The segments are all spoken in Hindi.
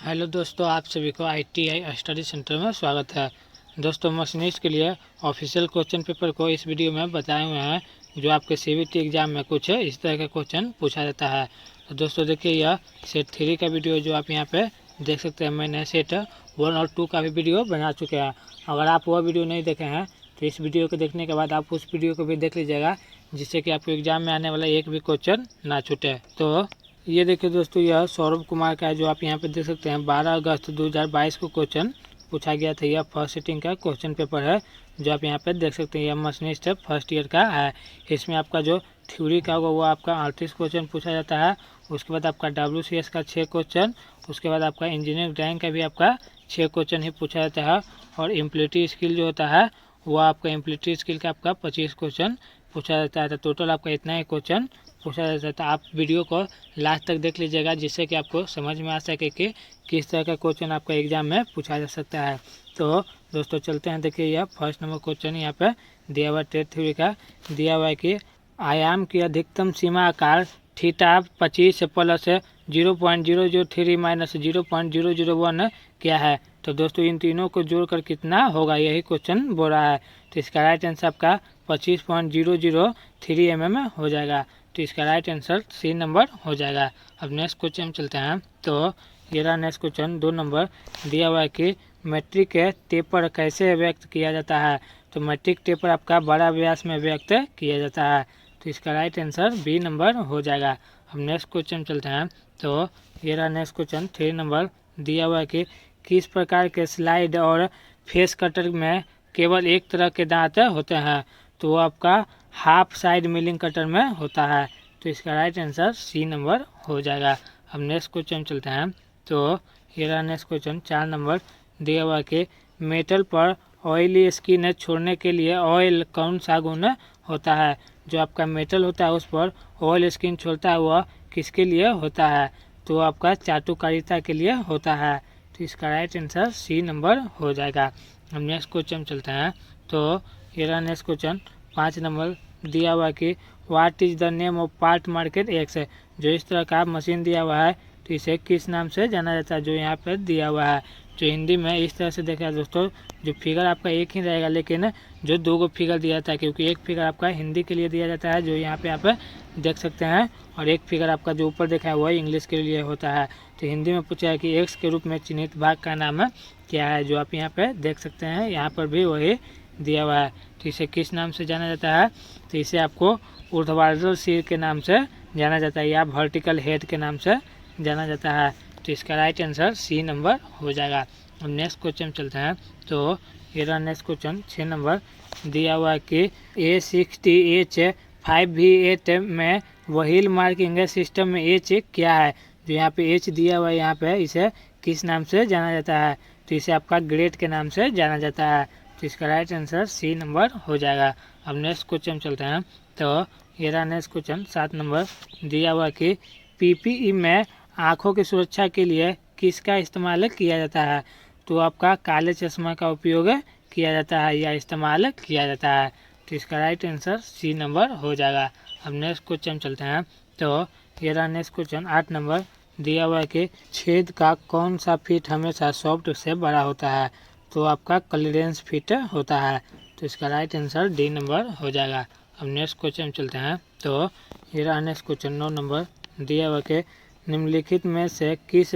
हेलो दोस्तों, आप सभी को ITI स्टडी सेंटर में स्वागत है। दोस्तों, मशीनिस्ट के लिए ऑफिशियल क्वेश्चन पेपर को इस वीडियो में बताए हुए हैं जो आपके CBT एग्जाम में कुछ इस तरह का क्वेश्चन पूछा जाता है। तो दोस्तों देखिए, यह सेट 3 का वीडियो जो आप यहाँ पे देख सकते हैं। मैंने सेट 1 और 2 का भी वीडियो बना चुके हैं। अगर आप वह वीडियो नहीं देखे हैं तो इस वीडियो को देखने के बाद आप उस वीडियो को भी देख लीजिएगा, जिससे कि आपको एग्जाम में आने वाला एक भी क्वेश्चन ना छूटे। तो ये देखिए दोस्तों, यह सौरभ कुमार का है जो आप यहाँ पे देख सकते हैं। 12 अगस्त 2022 को क्वेश्चन पूछा गया था। यह फर्स्ट सिटिंग का क्वेश्चन पेपर है जो आप यहाँ पे देख सकते हैं। यह मशीनिस्ट फर्स्ट ईयर का है। इसमें आपका जो थ्योरी का होगा वो आपका 38 क्वेश्चन पूछा जाता है। उसके बाद आपका WCS का 6 क्वेश्चन, उसके बाद आपका इंजीनियरिंग ड्राइंग का भी आपका 6 क्वेश्चन ही पूछा जाता है। और इम्प्लीटी स्किल जो होता है वो आपका इम्प्लीटी स्किल का आपका 25 क्वेश्चन पूछा जाता है। तो टोटल आपका इतना ही क्वेश्चन पूछा जाता है। तो आप वीडियो को लास्ट तक देख लीजिएगा, जिससे कि आपको समझ में आ सके कि किस तरह का क्वेश्चन आपका एग्जाम में पूछा जा सकता है। तो दोस्तों चलते हैं। देखिए, यह फर्स्ट नंबर क्वेश्चन यहाँ पे दिया हुआ ट्रेड थ्योरी का दिया हुआ है कि आयाम की अधिकतम सीमा आकार थीटा 25 प्लस 0.003 माइनस 0.001 क्या है। तो दोस्तों इन तीनों को जोड़कर कितना होगा, यही क्वेश्चन बोल रहा है। तो इसका राइट आंसर आपका 25.003 mm हो जाएगा। तो इसका राइट आंसर C नंबर हो जाएगा। अब नेक्स्ट क्वेश्चन चलते हैं। तो ये रहा नेक्स्ट क्वेश्चन 2 नंबर दिया हुआ है कि मैट्रिक के टेपर कैसे व्यक्त किया जाता है। तो मैट्रिक टेपर आपका बड़ा व्यास में व्यक्त किया जाता है। तो इसका राइट आंसर B नंबर हो जाएगा। अब नेक्स्ट क्वेश्चन चलते हैं। तो ये रहा नेक्स्ट क्वेश्चन 3 नंबर दिया हुआ है कि किस प्रकार के स्लाइड और फेस कटर में केवल एक तरह के दांत होते हैं। तो वो आपका हाफ साइड मिलिंग कटर में होता है। तो इसका राइट आंसर C नंबर हो जाएगा। अब नेक्स्ट क्वेश्चन चलते हैं। तो ये रहा नेक्स्ट क्वेश्चन 4 नंबर दिया हुआ कि मेटल पर ऑयली स्किन छोड़ने के लिए ऑयल कौन सा गुण होता है। जो आपका मेटल होता है उस पर ऑयल स्किन छोड़ता है वह किसके लिए होता है। तो आपका चाटुकारिता के लिए होता है। तो इसका राइट आंसर C नंबर हो जाएगा। अब नेक्स्ट क्वेश्चन चलते हैं। तो ये रहा नेक्स्ट क्वेश्चन 5 नंबर दिया हुआ कि what is the name of part market x. जो इस तरह का मशीन दिया हुआ है तो इसे किस नाम से जाना जाता है, जो यहाँ पर दिया हुआ है। जो हिंदी में इस तरह से देखा है दोस्तों, जो फिगर आपका एक ही रहेगा लेकिन जो 2 फिगर दिया जाता है, क्योंकि एक फिगर आपका हिंदी के लिए दिया जाता है जो यहाँ पे आप देख सकते हैं, और एक फिगर आपका जो ऊपर देखा है वह इंग्लिश के लिए होता है। तो हिंदी में पूछा है कि एक्स के रूप में चिन्हित भाग का नाम क्या है, जो आप यहाँ पे देख सकते हैं। यहाँ पर भी वही दिया हुआ है। तो इसे किस नाम से जाना जाता है। तो इसे आपको ऊर्ध्वाधर सिर के नाम से जाना जाता है या वर्टिकल हेड के नाम से जाना जाता है। तो इसका राइट आंसर C नंबर हो जाएगा। अब नेक्स्ट क्वेश्चन चलते हैं। तो ये रहा नेक्स्ट क्वेश्चन 6 नंबर दिया हुआ है कि A60H5V8 में व्हील मार्किंग सिस्टम में H क्या है। जो यहाँ पे H दिया हुआ है यहाँ पे इसे किस नाम से जाना जाता है। तो इसे आपका ग्रेड के नाम से जाना जाता है। तो इसका राइट आंसर C नंबर हो जाएगा। अब नेक्स्ट क्वेश्चन चलते हैं। तो ये रहा नेक्स्ट क्वेश्चन 7 नंबर दिया हुआ कि PPE में आँखों की सुरक्षा के लिए किसका इस्तेमाल किया जाता है। तो आपका काले चश्मा का उपयोग किया जाता है या इस्तेमाल किया जाता है। तो इसका राइट आंसर C नंबर हो जाएगा। अब नेक्स्ट क्वेश्चन चलते हैं। तो ये रहा नेक्स्ट क्वेश्चन 8 नंबर दिया हुआ है कि छेद का कौन सा फिट हमेशा सॉफ्ट से बड़ा होता है। तो आपका क्लियरेंस फिट होता है। तो इसका राइट आंसर D नंबर हो जाएगा। अब नेक्स्ट क्वेश्चन चलते हैं। तो ये रहा नेक्स्ट क्वेश्चन 9 नंबर दिया हुआ कि निम्नलिखित में से किस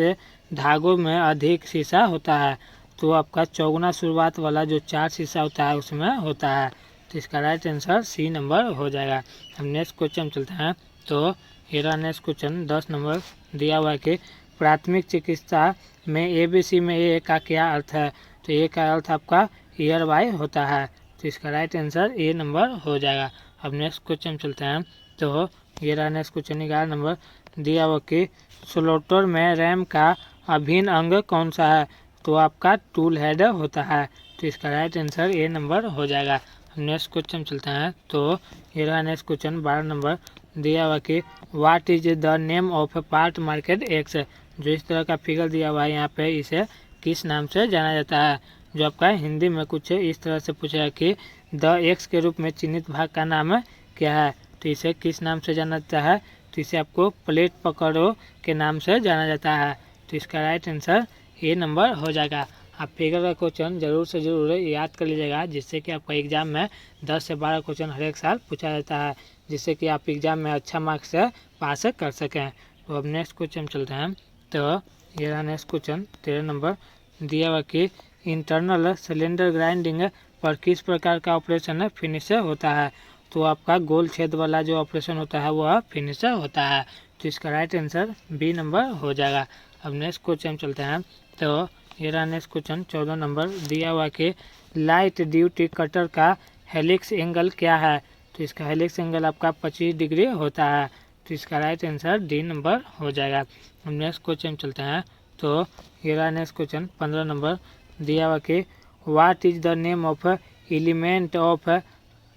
धागों में अधिक शीशा होता है। तो आपका चौगुना शुरुआत वाला जो 4 शीशा होता है उसमें होता है। तो इसका राइट आंसर C नंबर हो जाएगा। अब नेक्स्ट क्वेश्चन चलते हैं। तो ये रहा नेक्स्ट क्वेश्चन 10 नंबर दिया हुआ है कि प्राथमिक चिकित्सा में ABC में A का क्या अर्थ है। तो A का अर्थ आपका ईयर बाय होता है। तो इसका राइट आंसर A नंबर हो जाएगा। अब नेक्स्ट क्वेश्चन चलते हैं। तो ये रहा नेक्स्ट क्वेश्चन 11 नंबर दिया हुआ कि स्लोटर में रैम का अभिन्न अंग कौन सा है। तो आपका टूल हेड होता है। तो इसका राइट आंसर A नंबर हो जाएगा। अब नेक्स्ट क्वेश्चन चलते हैं। तो ये रहा नेक्स्ट क्वेश्चन 12 नंबर दिया हुआ कि what is the name of part market x. जो इस तरह का फिगर दिया हुआ है यहाँ पे इसे किस नाम से जाना जाता है। जो आपका हिंदी में कुछ इस तरह से पूछा है कि द एक्स के रूप में चिन्हित भाग का नाम क्या है। तो इसे किस नाम से जाना जाता है। तो इसे आपको प्लेट पकड़ो के नाम से जाना जाता है। तो इसका राइट आंसर ए नंबर हो जाएगा। आप फिगर का क्वेश्चन जरूर से ज़रूर याद कर लीजिएगा, जिससे कि आपका एग्जाम में 10 से 12 क्वेश्चन हर एक साल पूछा जाता है, जिससे कि आप एग्जाम में अच्छा मार्क्स से पास कर सकें। तो अब नेक्स्ट क्वेश्चन चलते हैं। तो ये रहा नेक्स्ट क्वेश्चन 13 नंबर, दिया हुआ कि इंटरनल सिलेंडर ग्राइंडिंग पर किस प्रकार का ऑपरेशन फिनिश होता है। तो आपका गोल छेद वाला जो ऑपरेशन होता है वह फिनिश होता है। तो इसका राइट आंसर बी नंबर हो जाएगा। अब नेक्स्ट क्वेश्चन चलते हैं। तो ये रहा नेक्स्ट क्वेश्चन 14 नंबर, दिया हुआ कि लाइट ड्यूटी कटर का हेलिक्स एंगल क्या है। तो इसका हेलिक्स एंगल आपका 25 डिग्री होता है। तो इसका राइट आंसर डी नंबर हो जाएगा। अब नेक्स्ट क्वेश्चन चलते हैं। तो ये रहा नेक्स्ट क्वेश्चन 15 नंबर, दिया हुआ कि what is the name of element of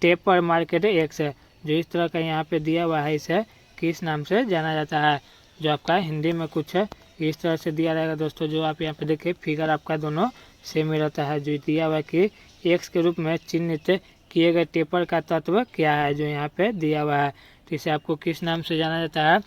taper market x. जो इस तरह का यहाँ पे दिया हुआ है, इसे किस नाम से जाना जाता है। जो आपका हिंदी में कुछ इस तरह से दिया रहेगा दोस्तों। जो आप यहाँ पे देखिए फिगर आपका दोनों सेम ही रहता है। जो दिया हुआ है कि एक्स के रूप में चिन्हित किए गए टेपर का तत्व क्या है, जो यहाँ पे दिया हुआ है। तो इसे आपको किस नाम से जाना जाता है।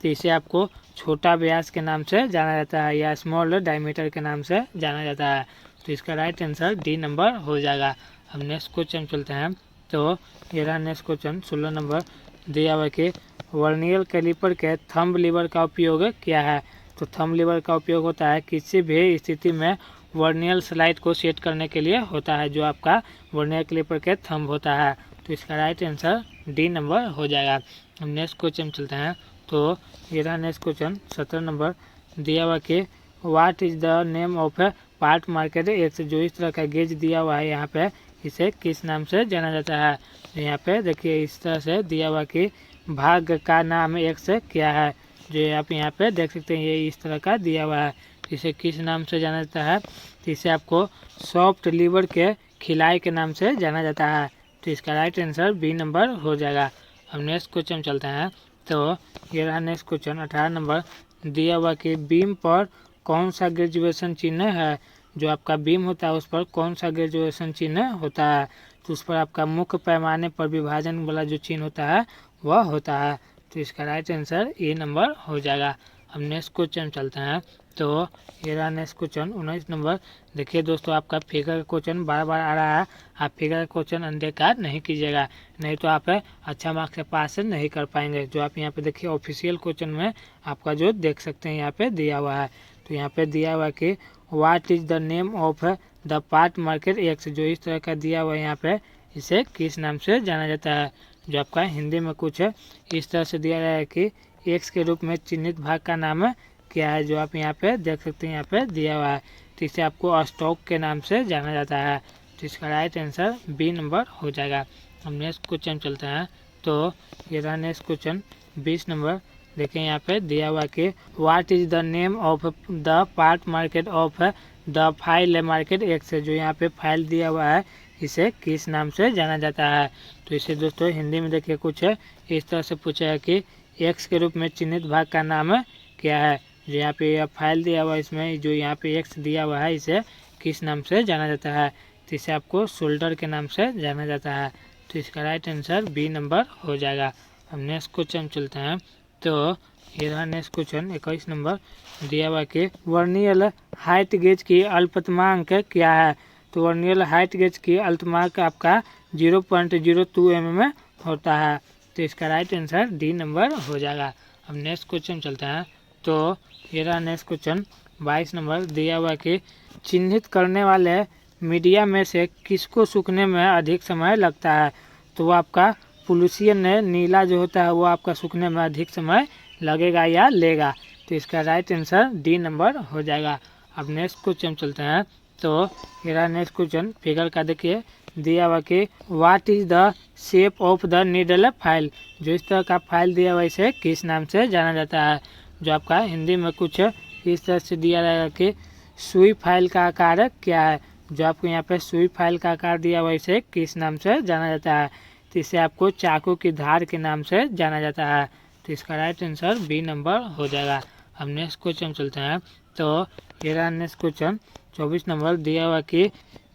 तो इसे आपको छोटा व्यास के नाम से जाना जाता है, या स्मॉल डायमीटर के नाम से जाना जाता है। तो इसका राइट आंसर डी नंबर हो जाएगा। अब नेक्स्ट क्वेश्चन चलते हैं। तो ये रहा नेक्स्ट क्वेश्चन 16 नंबर, दिया हुआ कि वर्नियर कैलिपर के थंब लीवर का उपयोग क्या है। तो थंब लीवर का उपयोग होता है किसी भी स्थिति में वर्नियर स्लाइड को सेट करने के लिए होता है, जो आपका वर्नियर कैलिपर के थंब होता है। तो इसका राइट आंसर डी नंबर हो जाएगा। अब नेक्स्ट क्वेश्चन चलते हैं। तो ये रहा नेक्स्ट क्वेश्चन 17 नंबर, दिया हुआ कि what is the name of part market x. जो इस तरह का गेज दिया हुआ है यहाँ पे, इसे किस नाम से जाना जाता है। तो यहाँ पे देखिए इस तरह से दिया हुआ कि भाग का नाम एक्स क्या है। जो आप यहाँ पे देख सकते हैं, ये इस तरह का दिया हुआ है। इसे किस नाम से जाना जाता है। तो इसे आपको सॉफ्ट लीवर के खिलाई के नाम से जाना जाता है। तो इसका राइट आंसर बी नंबर हो जाएगा। अब नेक्स्ट क्वेश्चन चलते हैं। तो ये रहा नेक्स्ट क्वेश्चन 18 नंबर, दिया हुआ कि बीम पर कौन सा ग्रेजुएशन चिन्ह है। जो आपका बीम होता है उस पर कौन सा ग्रेजुएशन चिन्ह होता है। तो उस पर आपका मुख्य पैमाने पर विभाजन वाला जो चिन्ह होता है वह होता है। तो इसका राइट आंसर ए नंबर हो जाएगा। अब नेक्स्ट क्वेश्चन चलते हैं। तो ये रहा नेक्स्ट क्वेश्चन 19 नंबर। देखिए दोस्तों, आपका फिगर का क्वेश्चन बार बार आ रहा है। आप फिगर का क्वेश्चन अनदेखा नहीं कीजिएगा, नहीं तो आप अच्छा मार्क्स से पास नहीं कर पाएंगे। जो आप यहाँ पे देखिए ऑफिशियल क्वेश्चन में आपका जो देख सकते हैं यहाँ पे दिया हुआ है। तो यहाँ पे दिया हुआ है कि what is the name of the part market x. जो इस तरह का दिया हुआ है यहाँ पे, इसे किस नाम से जाना जाता है। जो आपका हिंदी में कुछ इस तरह से दिया गया है कि एक्स के रूप में चिन्हित भाग का नाम क्या है। जो आप यहाँ पे देख सकते हैं यहाँ पे दिया हुआ है। तो इसे आपको स्टॉक के नाम से जाना जाता है। तो इसका राइट आंसर बी नंबर हो जाएगा। हम नेक्स्ट क्वेश्चन चलते हैं। तो ये रहा नेक्स्ट क्वेश्चन 20 नंबर। देखिए यहाँ पे दिया हुआ कि what is the name of the part market of the file market x. जो यहाँ पे फाइल दिया हुआ है, इसे किस नाम से जाना जाता है। तो इसे दोस्तों हिंदी में देखिए कुछ इस तरह से पूछा है कि एक्स के रूप में चिन्हित भाग का नाम क्या है। जो यहाँ पे फाइल दिया हुआ है, इसमें जो यहाँ पे एक्स दिया हुआ है, इसे किस नाम से जाना जाता है। तो इसे आपको शोल्डर के नाम से जाना जाता है। तो इसका राइट आंसर बी नंबर हो जाएगा। अब नेक्स्ट क्वेश्चन चलते हैं। तो ये रहा नेक्स्ट क्वेश्चन 21 नंबर, दिया हुआ कि वर्नियर हाइट गेज की अल्पतमांक क्या है। तो वर्नियर हाइट गेज की अल्पतमांक आपका 0.02 mm होता है। तो इसका राइट आंसर डी नंबर हो जाएगा। अब नेक्स्ट क्वेश्चन चलते हैं। तो ये रहा नेक्स्ट क्वेश्चन 22 नंबर, दिया हुआ कि चिन्हित करने वाले मीडिया में से किसको सूखने में अधिक समय लगता है। तो वो आपका पोल्यूशन नीला जो होता है वो आपका सूखने में अधिक समय लगेगा या लेगा। तो इसका राइट आंसर डी नंबर हो जाएगा। अब नेक्स्ट क्वेश्चन चलते हैं। तो ये रहा नेक्स्ट क्वेश्चन फिगर का देखिए दिया हुआ कि what is the shape of the needle file. जो इस तरह का फाइल दिया हुआ इसे किस नाम से जाना जाता है। जो आपका हिंदी में कुछ इस तरह से दिया रहेगा कि सुई फाइल का आकार क्या है। जो आपको यहाँ पे सुई फाइल का आकार दिया हुआ इसे किस नाम से जाना जाता है। तो इसे आपको चाकू की धार के नाम से जाना जाता है। तो इसका राइट आंसर बी नंबर हो जाएगा। अब नेक्स्ट क्वेश्चन चलते हैं। तो ये रहा नेक्स्ट क्वेश्चन 24 नंबर, दिया हुआ कि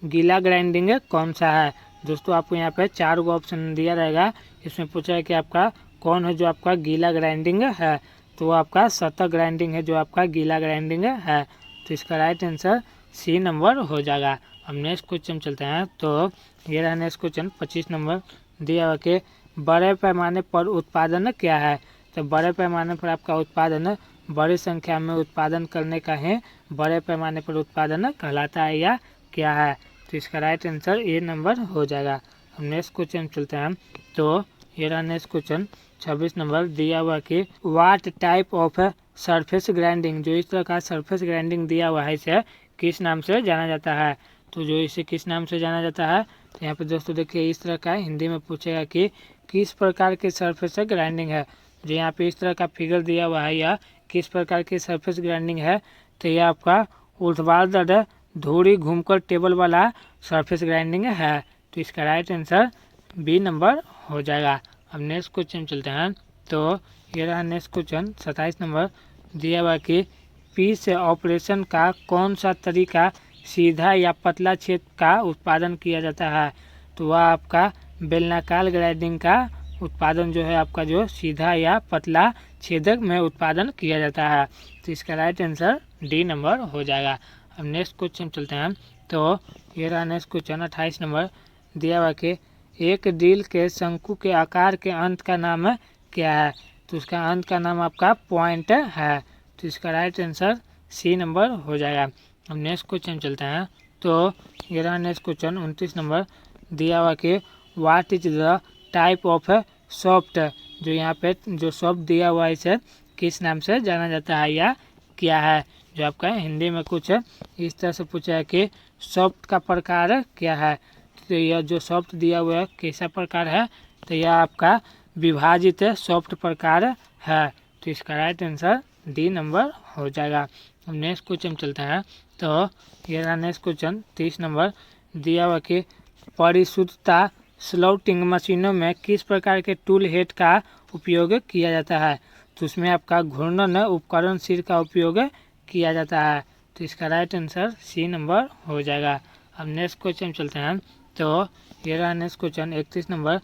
गीला ग्राइंडिंग कौन सा है। दोस्तों आपको यहाँ पे 4 ऑप्शन दिया रहेगा। इसमें पूछा है कि आपका कौन है जो आपका गीला ग्राइंडिंग है। तो वो आपका सतह ग्राइंडिंग है, जो आपका गीला ग्राइंडिंग है। तो इसका राइट आंसर सी नंबर हो जाएगा। अब नेक्स्ट क्वेश्चन चलते हैं। तो ये रहा नेक्स्ट क्वेश्चन 25 नंबर दिया हुआ कि बड़े पैमाने पर उत्पादन क्या है। तो बड़े पैमाने पर आपका उत्पादन बड़ी संख्या में उत्पादन करने का ही बड़े पैमाने पर उत्पादन कहलाता है या क्या है। तो इसका राइट आंसर ए नंबर हो जाएगा। हम नेक्स्ट क्वेश्चन चलते हैं। तो ये रहा नेक्स्ट क्वेश्चन 26 नंबर दिया हुआ कि what type of surface grinding, जो इस तरह का सरफेस ग्राइंडिंग दिया हुआ है इसे किस नाम से जाना जाता है। तो जो इसे किस नाम से जाना जाता है, तो यहाँ पे दोस्तों देखिए इस तरह का हिंदी में पूछेगा कि किस प्रकार के सरफेस ग्राइंडिंग है। जो यहाँ पे इस तरह का फिगर दिया हुआ है या किस प्रकार की सरफेस ग्राइंडिंग है, तो यह आपका ऊर्ध्वाधर धुरी घूमकर टेबल वाला सरफेस ग्राइंडिंग है। तो इसका राइट आंसर बी नंबर हो जाएगा। अब नेक्स्ट क्वेश्चन चलते हैं। तो ये रहा नेक्स्ट क्वेश्चन 27 नंबर दिया हुआ कि पीस ऑपरेशन का कौन सा तरीका सीधा या पतला छेद का उत्पादन किया जाता है। तो वह आपका बेलनाकार ग्राइंडिंग का उत्पादन जो है आपका जो सीधा या पतला छेदक में उत्पादन किया जाता है। तो इसका राइट आंसर डी नंबर हो जाएगा। अब नेक्स्ट क्वेश्चन चलते हैं। तो ये रहा नेक्स्ट क्वेश्चन 28 नंबर दिया हुआ कि एक ड्रिल के शंकु के आकार के अंत का नाम क्या है। तो उसका अंत का नाम आपका पॉइंट है। तो इसका राइट आंसर सी नंबर हो जाएगा। अब नेक्स्ट क्वेश्चन चलते हैं। तो ये रहा नेक्स्ट क्वेश्चन 29 नंबर दिया हुआ कि what is the type of soft, जो यहाँ पे जो सॉफ्ट दिया हुआ है इसे किस नाम से जाना जाता है या क्या है। जो आपका हिंदी में कुछ इस तरह से पूछा है कि सॉफ्ट का प्रकार क्या है। तो यह जो सॉफ्ट दिया हुआ है कैसा प्रकार है, तो यह आपका विभाजित सॉफ्ट प्रकार है। तो इसका राइट आंसर डी नंबर हो जाएगा। अब नेक्स्ट क्वेश्चन चलता है। तो ये रहा नेक्स्ट क्वेश्चन 30 नंबर दिया हुआ कि परिशुद्धता स्लॉटिंग मशीनों में किस प्रकार के टूल हेड का उपयोग किया जाता है। तो उसमें आपका घूर्णन उपकरण सिर का उपयोग किया जाता है। तो इसका राइट आंसर सी नंबर हो जाएगा। अब नेक्स्ट क्वेश्चन चलते हैं। तो ये रहा नेक्स्ट क्वेश्चन 31 नंबर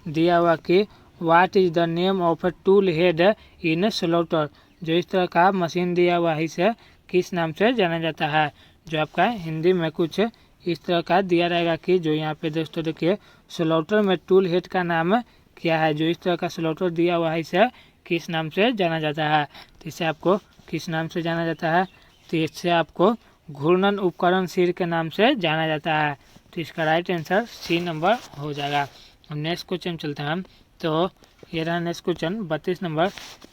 दिया हुआ कि what is the name of a tool head in slaughter, जो इस तरह का मशीन दिया हुआ है इसे किस नाम से जाना जाता है। जो आपका हिंदी में कुछ इस तरह का दिया रहेगा कि जो यहाँ पे दोस्तों देखिए स्लॉटर में टूल हेड का नाम क्या है। जो इस तरह का स्लॉटर दिया हुआ है इसे किस नाम से जाना जाता है। तो इसे आपको किस नाम से जाना जाता है, तो इससे आपको घूर्णन उपकरण सिर के नाम से जाना जाता है। तो इसका राइट आंसर सी नंबर हो जाएगा। हम नेक्स्ट क्वेश्चन चलते हैं। तो ये रहा नेक्स्ट क्वेश्चन 32 नंबर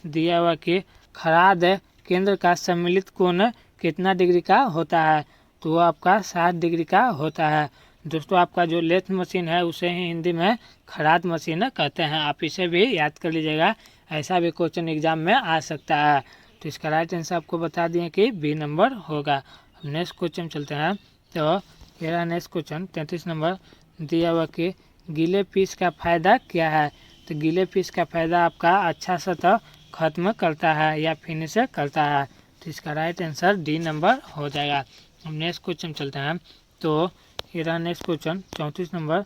दिया हुआ कि खराद केंद्र का सम्मिलित कोण कितना डिग्री का होता है। तो वो आपका 60 डिग्री का होता है। दोस्तों आपका जो लेथ मशीन है उसे ही हिंदी में खराद मशीन कहते हैं। आप इसे भी याद कर लीजिएगा, ऐसा भी क्वेश्चन एग्जाम में आ सकता है। तो इसका राइट आंसर आपको बता दिए कि बी नंबर होगा। अब नेक्स्ट क्वेश्चन चलते हैं। तो ये रहा नेक्स्ट क्वेश्चन 33 नंबर दिया हुआ कि गीले पीस का फायदा क्या है। तो गीले पीस का फायदा आपका अच्छा सतह खत्म करता है या फिनिश करता है। तो इसका राइट आंसर डी नंबर हो जाएगा। हम नेक्स्ट क्वेश्चन चलते हैं। तो ये रहा नेक्स्ट क्वेश्चन 34 नंबर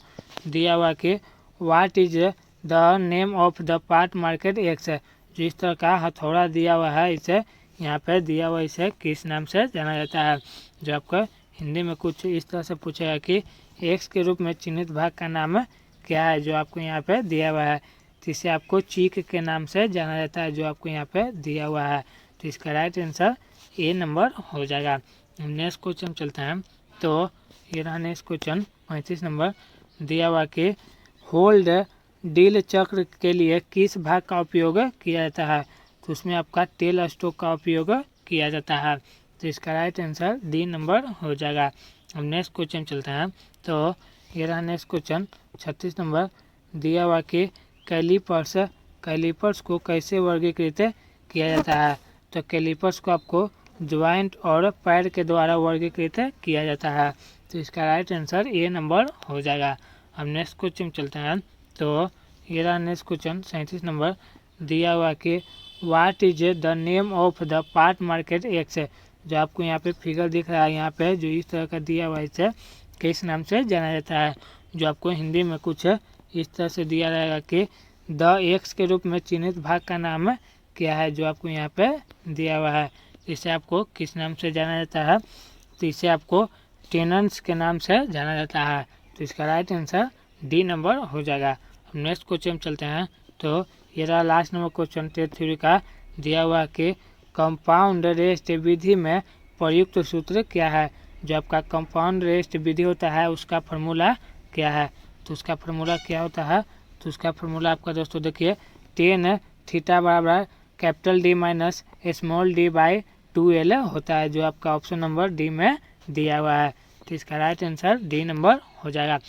दिया हुआ कि what is the name of the part market x, जो इस तरह का हथौड़ा दिया हुआ है इसे यहाँ पे दिया हुआ इसे किस नाम से जाना जाता है। जो आपका हिंदी में कुछ इस तरह से पूछेगा कि एक्स के रूप में चिन्हित भाग का नाम क्या है। जो आपको यहाँ पे दिया हुआ है, तो इसे आपको चीक के नाम से जाना जाता है, जो आपको यहाँ पे दिया हुआ है। तो इसका राइट आंसर ए नंबर हो जाएगा। नेक्स्ट क्वेश्चन चलते हैं। तो ये रहा नेक्स्ट क्वेश्चन 35 नंबर दिया हुआ कि होल्ड डील चक्र के लिए किस भाग का उपयोग किया जाता है। तो उसमें आपका टेल स्टॉक का उपयोग किया जाता है। तो इसका राइट आंसर डी नंबर हो जाएगा। अब नेक्स्ट क्वेश्चन चलते हैं। तो ये रहा नेक्स्ट क्वेश्चन 36 नंबर दिया हुआ कि कैलिपर्स को कैसे वर्गीकृत किया जाता है। तो कैलिपर्स को आपको ज्वाइंट और पैर के द्वारा वर्गीकृत किया जाता है। तो इसका राइट आंसर ए नंबर हो जाएगा। अब नेक्स्ट क्वेश्चन चलते हैं। तो ये रहा नेक्स्ट क्वेश्चन 37 नंबर दिया हुआ कि what is the name of the part market x, जो आपको यहाँ पे फिगर दिख रहा है यहाँ पे जो इस तरह का दिया हुआ है इसे किस नाम से जाना जाता है। जो आपको हिंदी में कुछ इस तरह से दिया रहेगा कि द एक्स के रूप में चिन्हित भाग का नाम क्या है जो आपको यहाँ पे दिया हुआ है। इसे आपको किस नाम से जाना जाता है, तो इसे आपको टेनेंट्स के नाम से जाना जाता है। तो इसका राइट आंसर डी नंबर हो जाएगा। अब नेक्स्ट क्वेश्चन चलते हैं। तो ये रहा last number question test theory का दिया हुआ कि कंपाउंड रेस्ट विधि में प्रयुक्त सूत्र क्या है। जो आपका कंपाउंड रेस्ट विधि होता है उसका फार्मूला क्या है, तो उसका फार्मूला क्या होता है, तो उसका फार्मूला आपका दोस्तों देखिए टेन थीटा बराबर capital D minus small D by 2L होता है, जो आपका ऑप्शन नंबर डी में दिया हुआ है। तो इसका राइट आंसर डी नंबर हो जाएगा।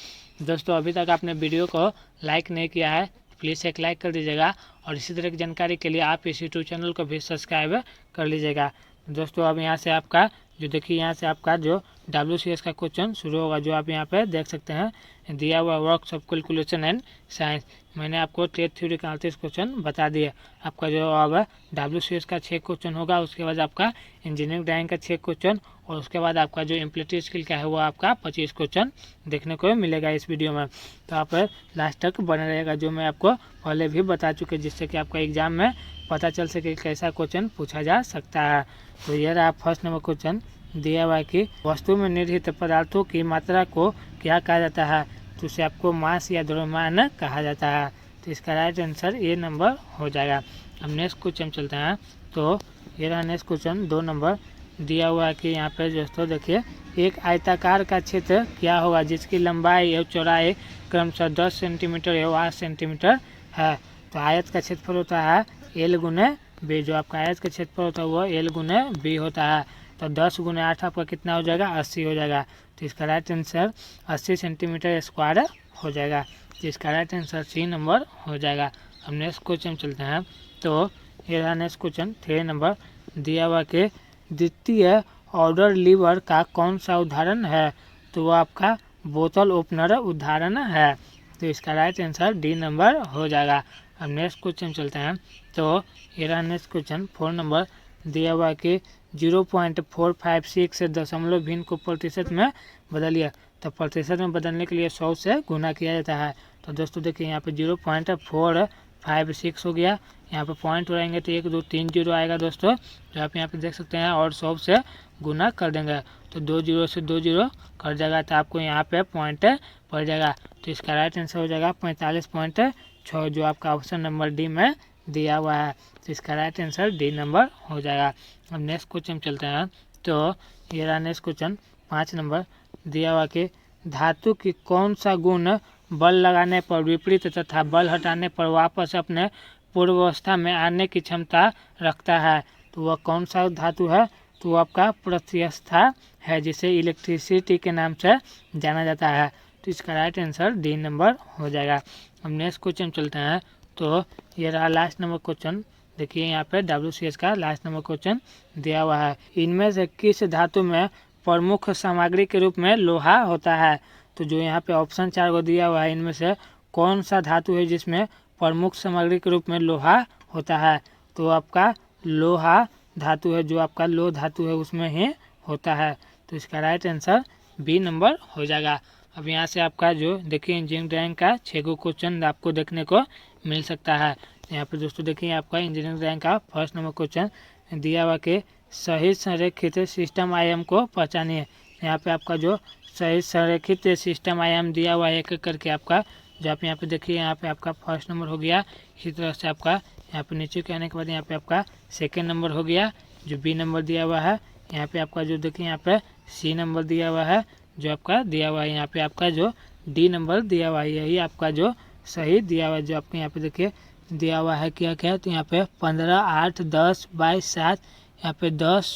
दोस्तों अभी तक आपने वीडियो को लाइक नहीं किया है, प्लीज़ एक लाइक कर दीजिएगा और इसी तरह की जानकारी के लिए आप इस यूट्यूब चैनल को भी सब्सक्राइब कर लीजिएगा। दोस्तों अब यहाँ से आपका जो देखिए यहाँ से आपका जो WCS का क्वेश्चन शुरू होगा, जो आप यहाँ पे देख सकते हैं दिया हुआ works of calculation and science. मैंने आपको टेस्ट थ्योरी का 38 क्वेश्चन बता दिए। आपका जो अब WCS का 6 क्वेश्चन होगा, उसके बाद आपका इंजीनियरिंग ड्राइंग का 6 क्वेश्चन और उसके बाद आपका जो इम्प्लीसिट स्किल का है वो आपका 25 क्वेश्चन देखने को मिलेगा इस वीडियो में। तो आप लास्ट तक बने रहेगा, जो मैं आपको पहले भी बता चुके, जिससे कि आपका एग्जाम में पता चल सके कैसा क्वेश्चन पूछा जा सकता है। तो ये रहा फर्स्ट नंबर क्वेश्चन दिया हुआ कि वस्तु में निहित पदार्थों की मात्रा को क्या कहा जाता है, तो उसे आपको मास या द्रव्यमान कहा जाता है। तो इसका राइट आंसर ए नंबर हो जाएगा। अब नेक्स्ट क्वेश्चन चलते हैं। तो ये रहा नेक्स्ट क्वेश्चन 2 नंबर दिया हुआ है कि यहाँ पे दोस्तों देखिए एक आयताकार का क्षेत्र क्या होगा जिसकी लंबाई एवं चौड़ाई क्रमशः 10 सेंटीमीटर एवं 8 सेंटीमीटर है। तो आयत का क्षेत्रफल होता है L गुने बी, जो आपका आयत का क्षेत्रफल होता है वो L गुने बी होता है। तो 10 गुने 8 आपका कितना हो जाएगा, 80 हो जाएगा। तो इसका राइट आंसर 80 सेंटीमीटर स्क्वायर हो जाएगा। तो इसका राइट आंसर सी नंबर हो जाएगा। अब नेक्स्ट क्वेश्चन चलते हैं। तो ये रहा नेक्स्ट क्वेश्चन 3 नंबर दिया हुआ कि द्वितीय ऑर्डर लीवर का कौन सा उदाहरण है, तो वो आपका बोतल ओपनर उदाहरण है। तो इसका राइट आंसर डी नंबर हो जाएगा। अब नेक्स्ट क्वेश्चन चलते हैं। तो ये रहा नेक्स्ट क्वेश्चन 4 नंबर दिया हुआ कि 0.456 से दशमलव भिन्न को प्रतिशत में बदलिए। तो प्रतिशत में बदलने के लिए 100 से गुना किया जाता है। तो दोस्तों देखिए यहाँ पे 0.456 हो गया, यहाँ पे पॉइंट रहेंगे तो 1 2 3 जीरो आएगा दोस्तों, जो आप यहाँ पे देख सकते हैं, और 100 से गुना कर देंगे तो 2 जीरो से 2 जीरो कट जाएगा, तो आपको यहाँ पे पॉइंट पड़ जाएगा। तो इसका राइट आंसर हो जाएगा 45.6, जो आपका ऑप्शन नंबर डी में दिया हुआ है। तो इसका राइट आंसर डी नंबर हो जाएगा। अब नेक्स्ट क्वेश्चन चलते हैं। तो ये रहा नेक्स्ट क्वेश्चन 5 नंबर दिया हुआ कि धातु की कौन सा गुण बल लगाने पर विपरीत तथा बल हटाने पर वापस अपने पूर्वावस्था में आने की क्षमता रखता है। तो वह कौन सा धातु है, तो वह आपका प्रत्यस्था है, जिसे इलेक्ट्रिसिटी के नाम से जाना जाता है। तो इसका राइट आंसर डी नंबर हो जाएगा। अब नेक्स्ट क्वेश्चन चलते हैं। तो ये रहा लास्ट नंबर क्वेश्चन, देखिए यहाँ पे WCS का लास्ट नंबर क्वेश्चन दिया हुआ है। इनमें से किस धातु में प्रमुख सामग्री के रूप में लोहा होता है। तो जो यहाँ पे ऑप्शन 4 को दिया हुआ है, इनमें से कौन सा धातु है जिसमें प्रमुख सामग्री के रूप में लोहा होता है, तो आपका लोहा धातु है, जो आपका लोह धातु है उसमें ही होता है। तो इसका राइट आंसर बी नंबर हो जाएगा। अब यहाँ से आपका जो देखिए इंजीनियरिंग ड्राइंग का 6 गो क्वेश्चन आपको देखने को मिल सकता है। यहाँ पे दोस्तों देखिए आपका इंजीनियरिंग ड्राइंग का फर्स्ट नंबर क्वेश्चन दिया हुआ कि सही संरेखित सिस्टम आयाम को पहचानिए। यहाँ पे आपका जो सही संरेखित सिस्टम आयाम दिया हुआ है एक एक करके आपका, जो आप यहाँ पे देखिए यहाँ पे आपका फर्स्ट नंबर हो गया। इसी तरह से आपका यहाँ पे नीचे के आने के बाद यहाँ पे आपका सेकेंड नंबर हो गया, जो बी नंबर दिया हुआ है। यहाँ पे आपका जो देखिए यहाँ पे सी नंबर दिया हुआ है, जो आपका दिया हुआ है। यहाँ पे आपका जो डी नंबर दिया हुआ है, यही आपका जो सही दिया हुआ है। जो आपको यहाँ पे देखिए दिया हुआ है क्या क्या है, तो यहाँ पे 15 8 10 22 7, यहाँ पे 10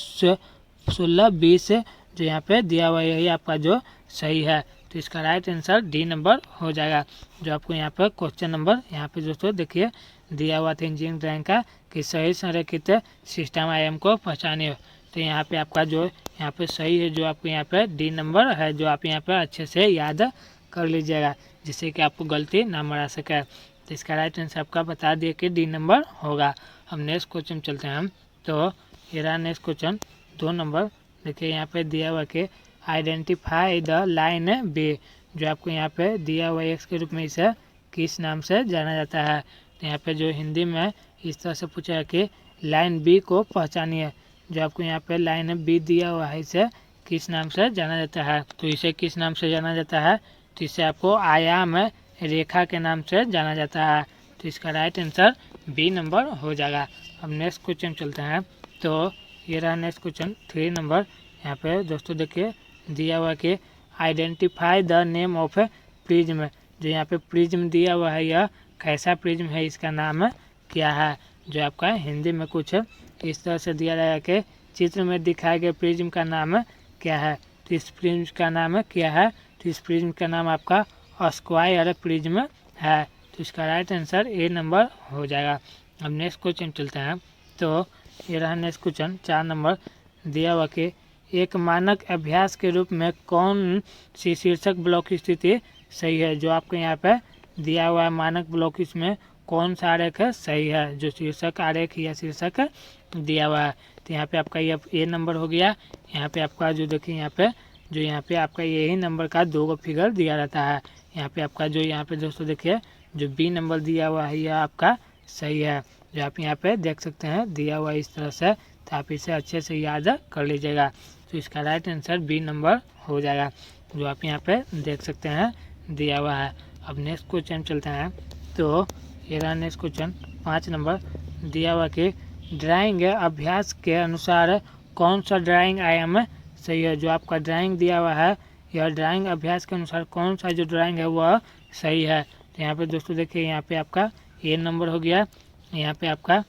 16 20 जो यहाँ पे दिया हुआ है, यही आपका जो सही है। तो इसका राइट आंसर डी नंबर हो जाएगा। जो आपको यहाँ पर क्वेश्चन नंबर यहाँ पे दोस्तों देखिए दिया हुआ था इंजीनियरिंग ड्राइंग का कि सही संरेखित सिस्टम आयाम को पहचानिए। तो यहाँ पे आपका जो यहाँ पे सही है, जो आपको यहाँ पे डी नंबर है, जो आप यहाँ पे अच्छे से याद कर लीजिएगा, जिससे कि आपको गलती ना मरा सके। तो इसका राइट आंसर आपका बता दिए कि डी नंबर होगा। हम नेक्स्ट क्वेश्चन चलते हैं। तो ये रहा नेक्स्ट क्वेश्चन 2 नंबर, देखिए यहाँ पे दिया हुआ कि आइडेंटिफाई द लाइन बी, जो आपको यहाँ पे दिया हुआ एक्स के रूप में इसे किस नाम से जाना जाता है। तो यहाँ पे जो हिंदी में इस तरह से पूछा है कि लाइन बी को पहचानिए। जो आपको यहाँ पे लाइन बी दिया हुआ है इसे किस नाम से जाना जाता है? तो इसे किस नाम से जाना जाता है? तो इसे आपको आयाम रेखा के नाम से जाना जाता है। तो इसका राइट आंसर बी नंबर हो जाएगा। अब नेक्स्ट क्वेश्चन चलते हैं। तो ये रहा नेक्स्ट क्वेश्चन 3 नंबर। यहाँ पे दोस्तों देखिए दिया हुआ कि identify the name of prism. जो यहाँ पे प्रिज्म दिया हुआ है यह कैसा प्रिज्म है, इसका नाम क्या है? जो आपका हिंदी में कुछ इस तरह से दिया जाएगा कि चित्र में दिखाए गए प्रिज्म का नाम क्या है? तो इस प्रिज्म का नाम क्या है? तो इस प्रिज्म का नाम आपका स्क्वायर प्रिज्म है। तो इसका राइट आंसर ए नंबर हो जाएगा। अब नेक्स्ट क्वेश्चन चलते हैं। तो ये रहा नेक्स्ट क्वेश्चन 4 नंबर। दिया हुआ कि एक मानक अभ्यास के रूप में कौन सी शीर्षक ब्लॉक की स्थिति सही है? जो आपको यहाँ पे दिया हुआ है मानक ब्लॉक, इसमें कौन सा आरेख है सही है? जो शीर्षक आरेख या शीर्षक दिया हुआ है। तो यहाँ पे आपका ये ए नंबर हो गया। यहाँ पे आपका जो देखिए यहाँ पे आपका यही नंबर का 2 फिगर दिया रहता है। यहाँ पे आपका जो यहाँ पे दोस्तों देखिए जो बी नंबर दिया हुआ है यह आपका सही है। जो आप यहाँ पे देख सकते हैं दिया हुआ इस तरह से, तो आप इसे अच्छे से याद कर लीजिएगा। तो इसका राइट आंसर बी नंबर हो जाएगा, जो आप यहाँ पे देख सकते हैं दिया हुआ है। अब नेक्स्ट क्वेश्चन चलते हैं। तो ये रहा नेक्स्ट क्वेश्चन 5 नंबर। दिया हुआ कि ड्राइंग अभ्यास के अनुसार कौन सा ड्राइंग आयाम सही है? जो आपका ड्राइंग दिया हुआ है यह ड्राइंग अभ्यास के अनुसार कौन सा जो ड्राइंग है वह सही है? तो यहाँ पे दोस्तों देखिए यहाँ पे आपका ए नंबर हो गया। यहाँ पे आपका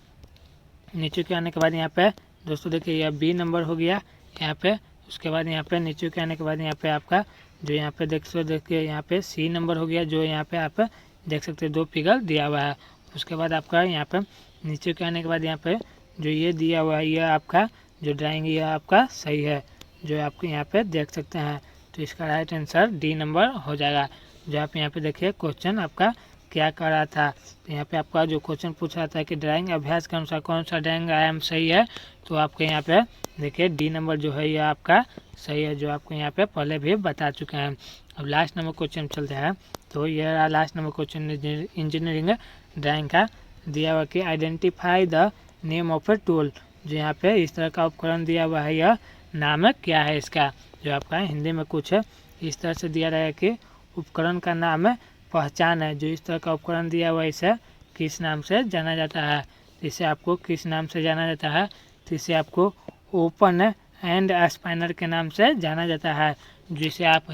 नीचे के आने के बाद यहाँ पे दोस्तों देखिए यह बी नंबर हो गया यहाँ पे। उसके बाद यहाँ पे नीचे के आने के बाद यहाँ पे आपका जो यहाँ पे देखिए यहाँ पे सी नंबर हो गया। जो यहाँ पे आप देख सकते हैं 2 फिगर दिया हुआ है। उसके बाद आपका यहाँ पे नीचे के आने के बाद यहाँ पे जो ये दिया हुआ है यह आपका जो ड्राइंग यह आपका सही है, जो आपको यहाँ पे देख सकते हैं। तो इसका राइट आंसर डी नंबर हो जाएगा। जो आप यहाँ पे देखिए क्वेश्चन आपका क्या कर रहा था। तो यहाँ पे आपका जो क्वेश्चन पूछ रहा था कि ड्राइंग अभ्यास के अनुसार कौन सा ड्राइंग आयाम सही है, तो आपके यहाँ पे देखिए डी नंबर जो है यह आपका सही है, जो आपको यहाँ पे पहले भी बता चुके हैं। अब लास्ट नंबर क्वेश्चन चलते हैं। तो यह last number question engineering drawing का दिया हुआ कि identify the name of a tool. जो यहाँ पे इस तरह का उपकरण दिया हुआ है यह नाम क्या है इसका? जो आपका हिंदी में कुछ इस तरह से दिया रहेगा कि उपकरण का नाम पहचान है। जो इस तरह का उपकरण दिया हुआ है इसे किस नाम से जाना जाता है? इसे आपको किस नाम से जाना जाता है? तो इसे आपको ओपन एंड स्पाइनर के नाम से जाना जाता है। जिसे आप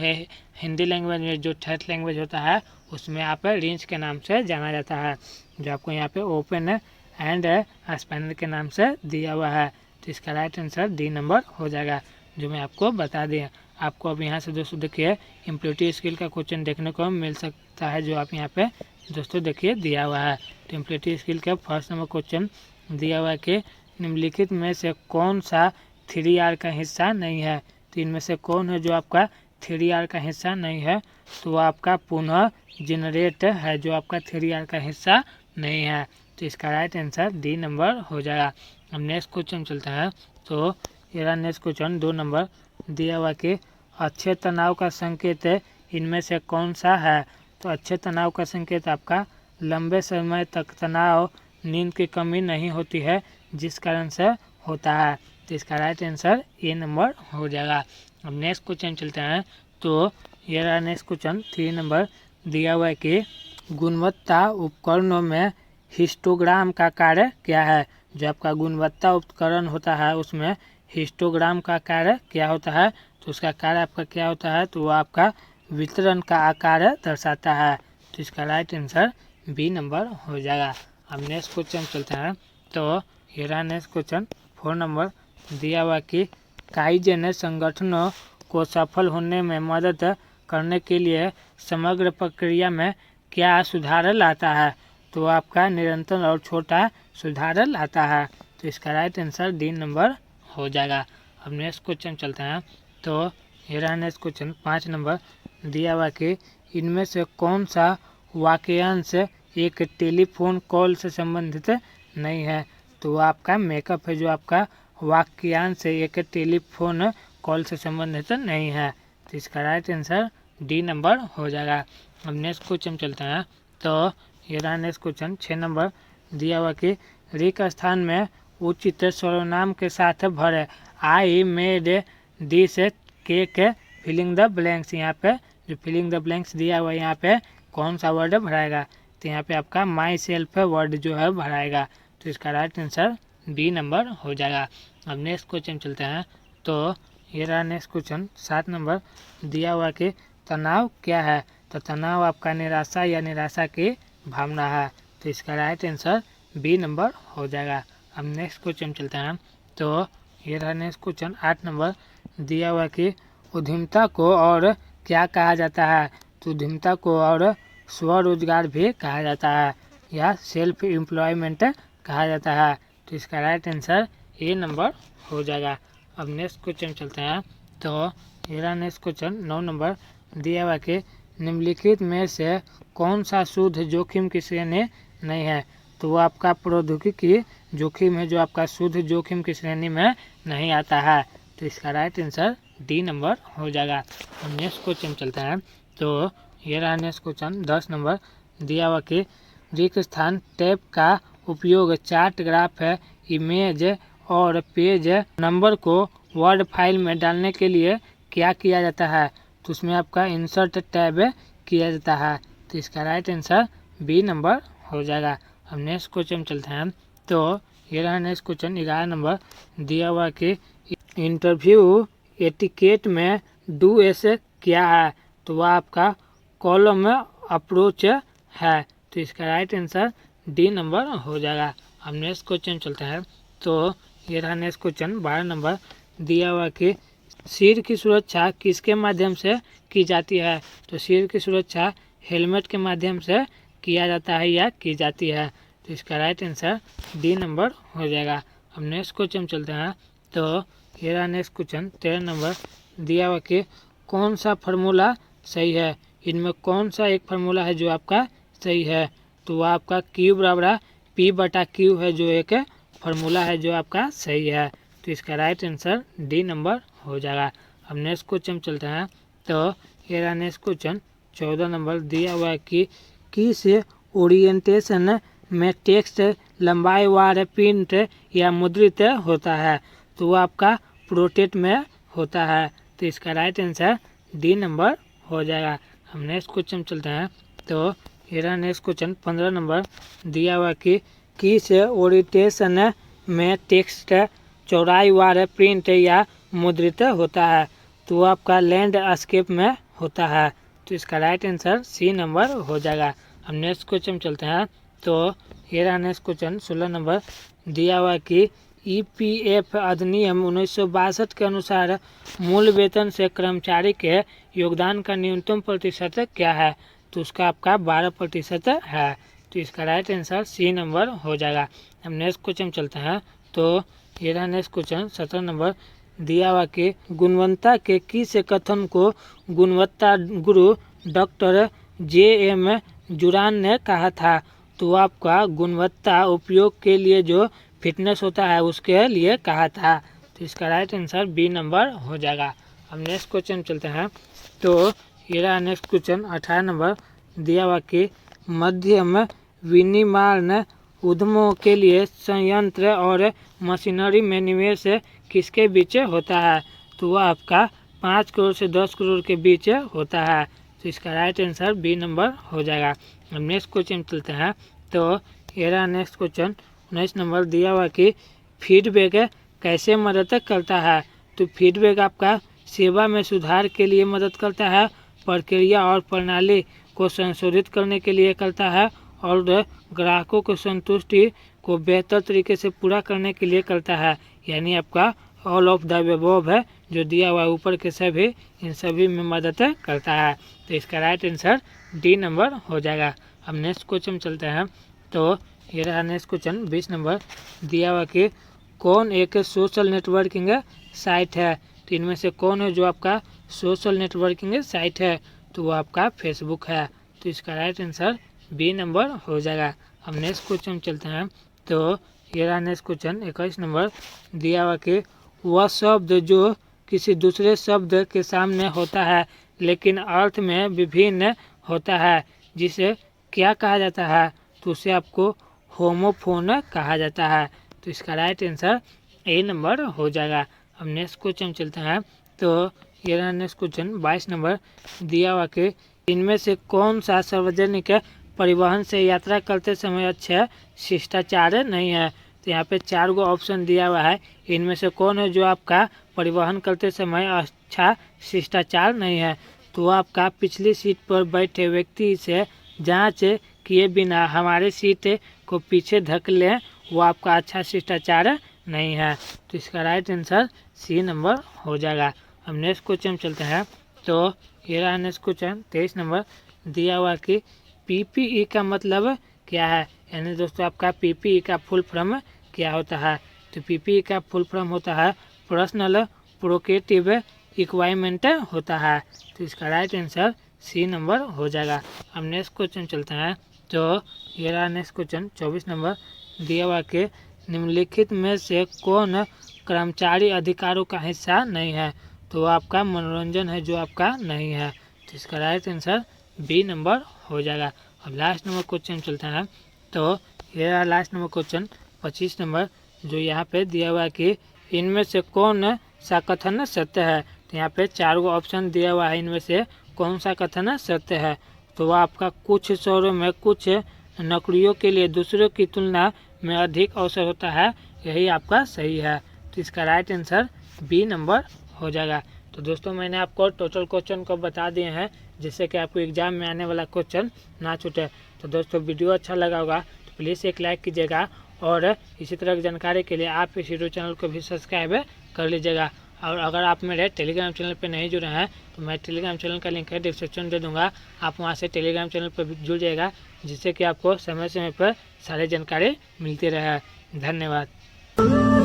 हिंदी लैंग्वेज में जो थर्ड लैंग्वेज होता है उसमें आप रिंच के नाम से जाना जाता है। जो आपको यहाँ पे ओपन एंड स्पाइनर के नाम से दिया हुआ है। तो इसका राइट आंसर डी नंबर हो जाएगा, जो मैं आपको बता दें। आपको अब यहाँ से दोस्तों देखिए इम्प्लिटी स्किल का क्वेश्चन देखने को मिल सकता है, जो आप यहाँ पे दोस्तों देखिए दिया हुआ है। तो इम्प्लिटी स्किल का फर्स्ट नंबर क्वेश्चन दिया हुआ है कि निम्नलिखित में से कौन सा 3R का हिस्सा नहीं है? तो इनमें से कौन है जो आपका 3R का हिस्सा नहीं है? तो आपका पुनः जनरेट है, जो आपका 3R का हिस्सा नहीं है। तो इसका राइट आंसर डी नंबर हो जाएगा। अब नेक्स्ट क्वेश्चन चलता है। तो ये नेक्स्ट क्वेश्चन 2 नंबर दिया हुआ कि अच्छे तनाव का संकेत इनमें से कौन सा है? तो अच्छे तनाव का संकेत आपका लंबे समय तक तनाव, नींद की कमी नहीं होती है जिस कारण से होता है। तो इसका राइट आंसर ए नंबर हो जाएगा। अब नेक्स्ट क्वेश्चन चलते हैं। तो ये रहा नेक्स्ट क्वेश्चन 3 नंबर दिया हुआ है कि गुणवत्ता उपकरणों में हिस्टोग्राम का कार्य क्या है? जो आपका गुणवत्ता उपकरण होता है उसमें हिस्टोग्राम का कार्य क्या होता है? तो उसका कार्य आपका क्या होता है? तो वो आपका वितरण का आकार दर्शाता है। तो इसका राइट आंसर बी नंबर हो जाएगा। अब नेक्स्ट क्वेश्चन चलते हैं। तो ये रहा नेक्स्ट क्वेश्चन 4 नंबर दिया हुआ कि काइजेन संगठनों को सफल होने में मदद करने के लिए समग्र प्रक्रिया में क्या सुधार लाता है? तो आपका निरंतर और छोटा सुधार लाता है। तो इसका राइट आंसर डी नंबर हो जाएगा। अब नेक्स्ट क्वेश्चन चलते हैं। तो ये रहा नेक्स्ट क्वेश्चन 5 नंबर दिया हुआ कि इनमें से कौन सा वाक्यांश एक टेलीफोन कॉल से संबंधित नहीं है? तो आपका मेकअप है, जो आपका वाक्यांश एक टेलीफोन कॉल से संबंधित नहीं है। तो इसका राइट आंसर डी नंबर हो जाएगा। अब नेक्स्ट क्वेश्चन चलते हैं। तो ये रहा नेक्स्ट क्वेश्चन 6 नंबर दिया हुआ कि रिक्त स्थान में उचित सर्वनाम के साथ भरें। I made this cake filling the blanks. यहाँ पे जो फिलिंग द ब्लैंक्स दिया हुआ है यहाँ पे कौन सा वर्ड भराएगा, तो यहाँ पे आपका माई सेल्फ वर्ड जो है भराएगा। तो इसका राइट आंसर बी नंबर हो जाएगा। अब नेक्स्ट क्वेश्चन चलते हैं। तो ये रहा नेक्स्ट क्वेश्चन 7 नंबर दिया हुआ कि तनाव क्या है, तो तनाव आपका निराशा या निराशा की भावना है। तो इसका राइट आंसर बी नंबर हो जाएगा। अब नेक्स्ट क्वेश्चन चलते हैं। तो ये रहा नेक्स्ट क्वेश्चन 8 नंबर दिया हुआ कि उद्यमिता को और क्या कहा जाता है, तो उद्यमिता को और स्वरोजगार भी कहा जाता है या सेल्फ एम्प्लॉयमेंट कहा जाता है। तो इसका राइट आंसर ए नंबर हो जाएगा। अब नेक्स्ट क्वेश्चन चलते हैं। तो ये रहा नेक्स्ट क्वेश्चन 9 नंबर दिया हुआ कि निम्नलिखित में से कौन सा शुद्ध जोखिम की श्रेणी नहीं है, तो वो आपका प्रौद्योगिकी जोखिम है जो आपका शुद्ध जोखिम की श्रेणी में नहीं आता है। तो इसका राइट आंसर डी नंबर हो जाएगा। हम नेक्स्ट क्वेश्चन चलते हैं। तो ये रहा नेक्स्ट क्वेश्चन 10 नंबर दिया हुआ कि रिक्त स्थान टैब का उपयोग चार्ट, ग्राफ, इमेज और पेज नंबर को वर्ड फाइल में डालने के लिए क्या किया जाता है, तो उसमें आपका इंसर्ट टैब किया जाता है। तो इसका राइट आंसर बी नंबर हो जाएगा। अब नेक्स्ट क्वेश्चन चलते हैं। तो ये रहा नेक्स्ट क्वेश्चन 11 नंबर दिया हुआ कि इंटरव्यू एटिकेट में डू ऐसे क्या है, तो वह आपका कॉलम अप्रोच है। तो इसका राइट आंसर डी नंबर हो जाएगा। अब नेक्स्ट क्वेश्चन चलते हैं। तो ये रहा नेक्स्ट क्वेश्चन 12 नंबर दिया हुआ कि सिर की सुरक्षा किसके माध्यम से की जाती है, तो सिर की सुरक्षा हेलमेट के माध्यम से किया जाता है या की जाती है। तो इसका राइट आंसर डी नंबर हो जाएगा। अब नेक्स्ट क्वेश्चन चलते हैं। तो ये रहा नेक्स्ट क्वेश्चन 13 नंबर दिया हुआ कि कौन सा फार्मूला सही है, इनमें कौन सा एक फार्मूला है जो आपका सही है, तो वह आपका Q बराबर P/Q है जो एक फार्मूला है जो आपका सही है। तो इसका राइट आंसर डी नंबर हो जाएगा। अब नेक्स्ट क्वेश्चन चलते हैं। तो ये रहा नेक्स्ट क्वेश्चन 14 नंबर दिया हुआ है कि किस ओरिएंटेशन में टेक्स्ट लंबाईवार प्रिंट या मुद्रित होता है, तो वो आपका प्रोटेट में होता है। तो इसका राइट आंसर डी नंबर हो जाएगा। हम नेक्स्ट क्वेश्चन चलते हैं। तो ये रहा नेक्स्ट क्वेश्चन 15 नंबर दिया हुआ कि किस ओरिएंटेशन में टेक्स्ट चौड़ाईवार प्रिंट या मुद्रित होता है, तो वो आपका लैंडस्केप में होता है। तो इसका राइट आंसर सी नंबर हो जाएगा। हम नेक्स्ट क्वेश्चन चलते हैं। तो ये रहा नेक्स्ट क्वेश्चन 16 नंबर दिया हुआ कि EPF अधिनियम 1962 के अनुसार मूल वेतन से कर्मचारी के योगदान का न्यूनतम प्रतिशत क्या है, तो उसका आपका 12% है। तो इसका राइट आंसर सी नंबर हो जाएगा। हम नेक्स्ट क्वेश्चन चलते हैं। तो ये रहा नेक्स्ट क्वेश्चन 17 नंबर दिया हुआ कि गुणवत्ता के किस कथन को गुणवत्ता गुरु डॉक्टर JM जुरान ने कहा था, तो आपका गुणवत्ता उपयोग के लिए जो फिटनेस होता है उसके लिए कहा था। तो इसका राइट आंसर बी नंबर हो जाएगा। अब नेक्स्ट क्वेश्चन चलते हैं। तो ये रहा नेक्स्ट क्वेश्चन 18 नंबर दिया हुआ कि मध्यम विनिर्माण उद्यमों के लिए संयंत्र और मशीनरी में निवेश किसके बीच होता है, तो वह आपका 5 करोड़ से 10 करोड़ के बीच होता है। तो इसका राइट आंसर बी नंबर हो जाएगा। अब नेक्स्ट क्वेश्चन चलते हैं। तो ये रहा नेक्स्ट क्वेश्चन 19 नंबर दिया हुआ कि फीडबैक कैसे मदद करता है, तो फीडबैक आपका सेवा में सुधार के लिए मदद करता है, प्रक्रिया और प्रणाली को संशोधित करने के लिए करता है और ग्राहकों को संतुष्टि को बेहतर तरीके से पूरा करने के लिए करता है। यानी आपका ऑल ऑफ द अबव है जो दिया हुआ ऊपर के सभी, इन सभी में मदद करता है। तो इसका राइट आंसर डी नंबर हो जाएगा। अब नेक्स्ट क्वेश्चन चलते हैं। तो ये रहा नेक्स्ट क्वेश्चन 20 नंबर दिया हुआ कि कौन एक सोशल नेटवर्किंग साइट है, तो इनमें से कौन है जो आपका सोशल नेटवर्किंग साइट है, तो वो आपका फेसबुक है। तो इसका राइट आंसर बी नंबर हो जाएगा। अब नेक्स्ट क्वेश्चन चलते हैं। तो ये रहा नेक्स्ट क्वेश्चन 21 नंबर दिया हुआ कि वह शब्द जो किसी दूसरे शब्द के सामने होता है लेकिन अर्थ में विभिन्न होता है जिसे क्या कहा जाता है, तो उसे आपको होमोफोन कहा जाता है। तो इसका राइट आंसर ए नंबर हो जाएगा। अब नेक्स्ट क्वेश्चन चलता है। तो ये रहा नेक्स्ट क्वेश्चन 22 नंबर दिया हुआ कि इनमें से कौन सा सार्वजनिक परिवहन से यात्रा करते समय अच्छा शिष्टाचार नहीं है। तो यहाँ पे 4 गो ऑप्शन दिया हुआ है, इनमें से कौन है जो आपका परिवहन करते समय अच्छा शिष्टाचार नहीं है। तो आपका पिछली सीट पर बैठे व्यक्ति से जांच किए बिना हमारे सीट को पीछे धकेलें, वो आपका अच्छा शिष्टाचार नहीं है। तो इसका राइट आंसर सी नंबर हो जाएगा। अब नेक्स्ट क्वेश्चन चलते हैं। तो ये रहा नेक्स्ट क्वेश्चन 23 नंबर दिया हुआ कि पीपीई का मतलब क्या है। यानी दोस्तों आपका पीपीई का फुल फॉर्म क्या होता है। तो पीपीई का फुल फॉर्म होता है पर्सनल प्रोटेक्टिव इक्विपमेंट होता है। तो इसका राइट आंसर सी नंबर हो जाएगा। अब नेक्स्ट क्वेश्चन चलते हैं। तो ये रहा नेक्स्ट क्वेश्चन 24 नंबर दिया हुआ कि निम्नलिखित में से कौन कर्मचारी अधिकारों का हिस्सा नहीं है। तो आपका मनोरंजन है जो आपका नहीं है। तो इसका राइट आंसर बी नंबर हो जाएगा। अब लास्ट नंबर क्वेश्चन चलता है। तो ये रहा लास्ट नंबर क्वेश्चन 25 नंबर जो यहाँ पे दिया हुआ है कि इनमें से कौन सा कथन सत्य है। तो यहाँ पे 4 गो ऑप्शन दिया हुआ है, इनमें से कौन सा कथन सत्य है। तो वह आपका कुछ शहरों में कुछ नौकरियों के लिए दूसरों की तुलना में अधिक अवसर होता है, यही आपका सही है। तो इसका राइट आंसर बी नंबर हो जाएगा। तो दोस्तों मैंने आपको टोटल क्वेश्चन को बता दिए हैं, जिससे कि आपको एग्जाम में आने वाला क्वेश्चन ना छूटे। तो दोस्तों वीडियो अच्छा लगा होगा तो प्लीज़ एक लाइक कीजिएगा, और इसी तरह की जानकारी के लिए आप इस यूट्यूब चैनल को भी सब्सक्राइब कर लीजिएगा। और अगर आप मेरे टेलीग्राम चैनल पर नहीं जुड़े हैं तो मैं टेलीग्राम चैनल का लिंक है डिस्क्रिप्शन दे दूँगा, आप वहां से टेलीग्राम चैनल पर जुड़ जाएगा, जिससे कि आपको समय समय पर सारी जानकारी मिलती रहे। धन्यवाद।